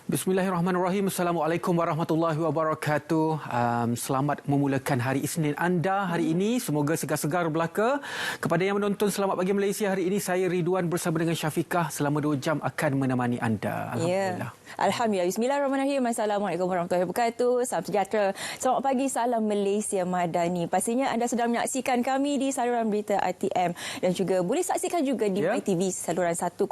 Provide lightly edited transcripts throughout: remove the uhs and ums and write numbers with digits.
Bismillahirrahmanirrahim. Assalamualaikum warahmatullahi wabarakatuh. Selamat memulakan hari Isnin anda hari ini. Semoga segar-segar belaka. Kepada yang menonton Selamat Pagi Malaysia hari ini, saya Ridwan bersama dengan Syafiqah selama 2 jam akan menemani anda. Alhamdulillah. Alhamdulillah. Bismillahirrahmanirrahim. Assalamualaikum warahmatullahi wabarakatuh. Salam sejahtera. Selamat pagi, salam Malaysia Madani. Pastinya anda sedang menyaksikan kami di saluran berita RTM dan juga boleh saksikan juga di MyTV saluran 101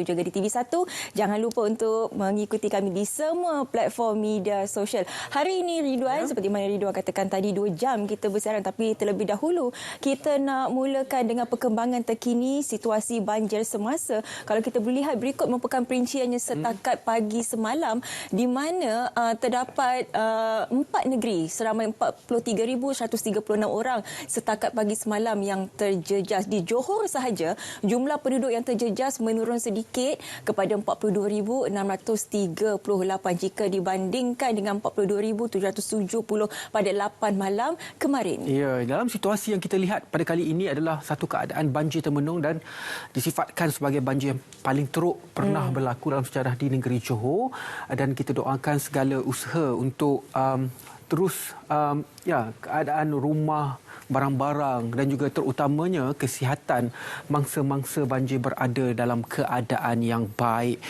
juga di TV1. Jangan lupa untuk mengikuti kami di semua platform media sosial. Hari ini Ridwan, seperti mana Ridwan katakan tadi, 2 jam kita bersiaran, tapi terlebih dahulu kita nak mulakan dengan perkembangan terkini situasi banjir semasa. Kalau kita boleh lihat berikut merupakan perinciannya setakat pagi semalam, di mana terdapat 4 negeri seramai 43,136 orang setakat pagi semalam yang terjejas. Di Johor sahaja jumlah penduduk yang terjejas menurun sedikit kepada 42,638 jika dibandingkan dengan 42,770 pada 8 malam kemarin. Ya, dalam situasi yang kita lihat pada kali ini adalah satu keadaan banjir termenung dan disifatkan sebagai banjir yang paling teruk pernah berlaku dalam sejarah di negeri Johor, dan kita doakan segala usaha untuk terus keadaan rumah, barang-barang dan juga terutamanya kesihatan mangsa-mangsa banjir berada dalam keadaan yang baik.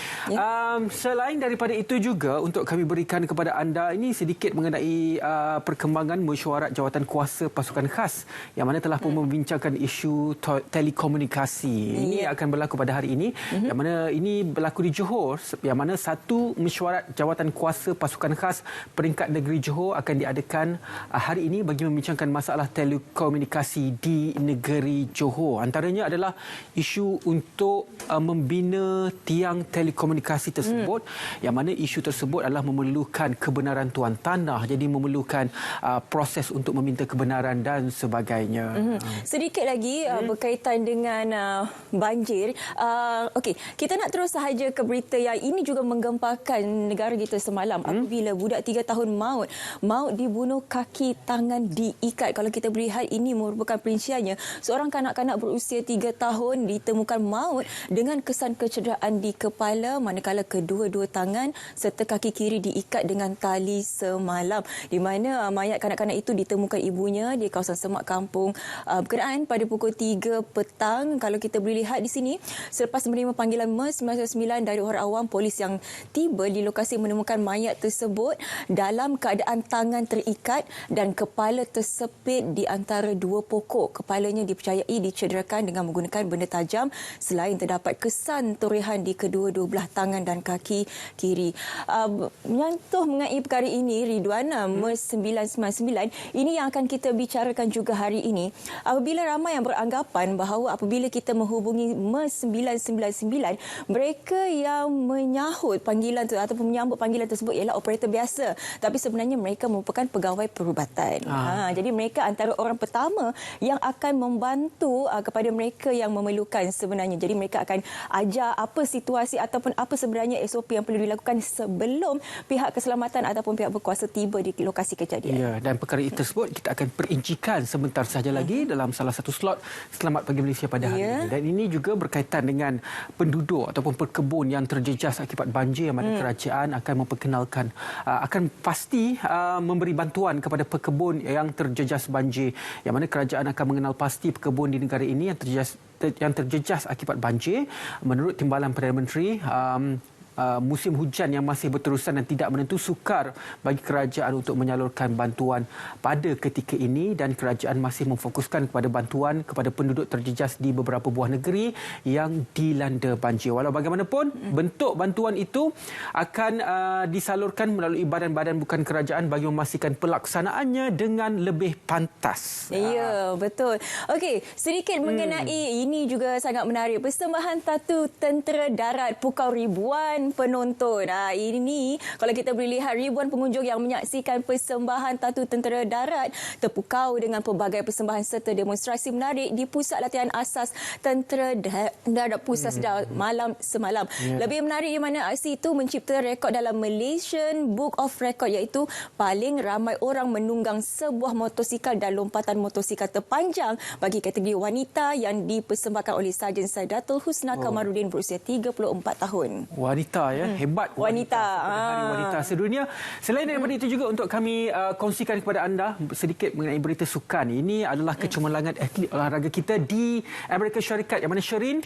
Selain daripada itu juga untuk kami berikan kepada anda ini sedikit mengenai perkembangan mesyuarat jawatan kuasa pasukan khas yang mana telah pun membincangkan isu telekomunikasi. Ini akan berlaku pada hari ini, yang mana ini berlaku di Johor, yang mana satu mesyuarat jawatan kuasa pasukan khas peringkat negeri Johor akan diadakan hari ini bagi membincangkan masalah telekomunikasi di negeri Johor. Antaranya adalah isu untuk membina tiang telekomunikasi tersebut, yang mana isu tersebut adalah memerlukan kebenaran tuan tanah, jadi memerlukan proses untuk meminta kebenaran dan sebagainya. Sedikit lagi berkaitan dengan banjir. Okey, kita nak terus sahaja ke berita yang ini juga menggempakan negara kita semalam apabila budak 3 tahun maut dibunuh, kaki tangan diikat. Kalau kita melihat ini merupakan perinciannya, seorang kanak-kanak berusia 3 tahun ditemukan maut dengan kesan kecederaan di kepala, manakala kedua-dua tangan serta kaki kiri diikat dengan tali semalam, di mana mayat kanak-kanak itu ditemukan ibunya di kawasan Semak Kampung berkenaan pada pukul 3 petang. Kalau kita boleh lihat di sini, selepas menerima panggilan MES 99 dari orang awam, polis yang tiba di lokasi menemukan mayat tersebut dalam keadaan tangan terikat dan kepala tersepit di antara 2 pokok. Kepalanya dipercayai dicederakan dengan menggunakan benda tajam, selain terdapat kesan torehan di kedua-dua belah tangan dan kaki kiri. Menyentuh mengenai perkara ini, Ridwan, MES 999, ini yang akan kita bicarakan juga hari ini. Apabila ramai yang beranggapan bahawa apabila kita menghubungi MES 999, mereka yang menyahut panggilan tu ataupun menyambut panggilan tersebut ialah operator biasa, tapi sebenarnya mereka merupakan pegawai perubatan. Jadi mereka antara orang pertama yang akan membantu kepada mereka yang memerlukan sebenarnya. Jadi mereka akan ajar apa situasi ataupun apa sebenarnya SOP yang perlu dilakukan sebelum pihak keselamatan ataupun pihak berkuasa tiba di lokasi kejadian. Ya, dan perkara itu tersebut kita akan perincikan sebentar sahaja lagi dalam salah satu slot Selamat Pagi Malaysia pada hari ini. Dan ini juga berkaitan dengan penduduk ataupun pekebun yang terjejas akibat banjir, yang mana kerajaan akan memperkenalkan akan pasti memberi bantuan kepada pekebun yang terjejas banjir, yang mana kerajaan akan mengenal pasti pekebun di negara ini yang terjejas akibat banjir. Menurut Timbalan Perdana Menteri, musim hujan yang masih berterusan dan tidak menentu sukar bagi kerajaan untuk menyalurkan bantuan pada ketika ini, dan kerajaan masih memfokuskan kepada bantuan kepada penduduk terjejas di beberapa buah negeri yang dilanda banjir. Walau bagaimanapun, bentuk bantuan itu akan disalurkan melalui badan-badan bukan kerajaan bagi memastikan pelaksanaannya dengan lebih pantas. Ya, betul. Okey, sedikit mengenai ini juga sangat menarik. Persembahan tatu tentera darat pukau ribuan penonton. Ini kalau kita boleh lihat ribuan pengunjung yang menyaksikan persembahan tatu tentera darat terpukau dengan pelbagai persembahan serta demonstrasi menarik di pusat latihan asas tentera darat Pusat Sedar malam semalam. Lebih menarik di mana aksi itu mencipta rekod dalam Malaysian Book of Record, iaitu paling ramai orang menunggang sebuah motosikal dan lompatan motosikal terpanjang bagi kategori wanita yang dipersembahkan oleh Sarjan Saidatul Husna Kamarudin berusia 34 tahun. Wanita wanita ya, hebat Wanita. pada Hari Wanita Sedunia. Selain daripada itu juga untuk kami kongsikan kepada anda sedikit mengenai berita sukan. Ini adalah kecemerlangan atlet olahraga kita di Amerika Syarikat, yang mana Sherin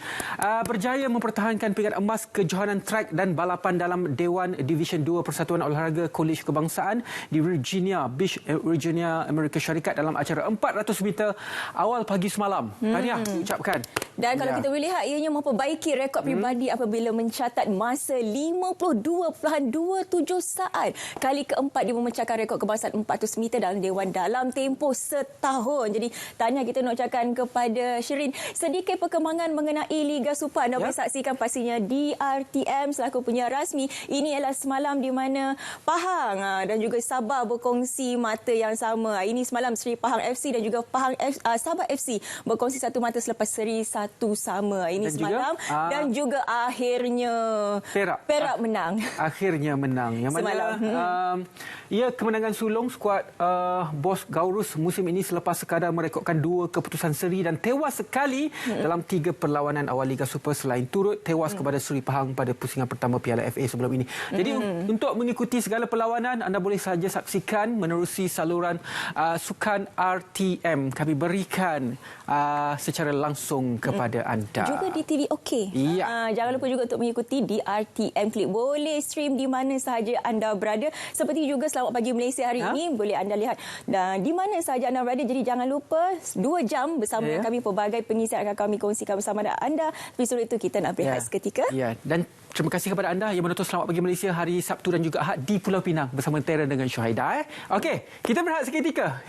berjaya mempertahankan peringkat emas kejohanan track dan balapan dalam Dewan Division 2 Persatuan Olahraga Kolej Kebangsaan di Virginia Beach, Virginia, Amerika Syarikat dalam acara 400 meter awal pagi semalam. Tahniah diucapkan. Dan kalau kita boleh lihat, ianya memperbaiki rekod peribadi apabila mencatat masa 52.27 saat. Kali keempat dia memecahkan rekod kebangsaan 400 meter dalam Dewan dalam tempoh setahun. Jadi tahniah kita nak ucapkan kepada Sherin. Sedikit perkembangan mengenai Liga Super anda boleh saksikan pastinya di RTM selaku penyiar rasmi. Ini ialah semalam di mana Pahang dan juga Sabah berkongsi mata yang sama. Ini semalam Seri Pahang FC dan juga Sabah FC berkongsi satu mata selepas seri satu sama. Ini dan semalam juga, dan juga akhirnya Perak menang. Akhirnya menang. Yang mana ia kemenangan sulung skuad bos Gaurus musim ini selepas sekadar merekodkan 2 keputusan seri dan tewas sekali dalam 3 perlawanan awal Liga Super selain turut tewas kepada Seri Pahang pada pusingan pertama Piala FA sebelum ini. Jadi untuk mengikuti segala perlawanan anda boleh saja saksikan menerusi saluran sukan RTM. Kami berikan secara langsung kepada anda. Juga di TV OK. Ya. Jangan lupa juga untuk mengikuti di RTM Click. Boleh stream di mana sahaja anda berada. Seperti juga Selamat Pagi Malaysia hari ini boleh anda lihat dan di mana sahaja anda berada. Jadi jangan lupa 2 jam bersama kami, pelbagai pengisian akan kami kongsikan bersama anda. Tapi sebelum itu kita nak berehat seketika. Ya. Dan terima kasih kepada anda yang menonton Selamat Pagi Malaysia hari Sabtu dan juga Ahad di Pulau Pinang bersama Tera dengan Syuhaida. Okey, kita berehat seketika.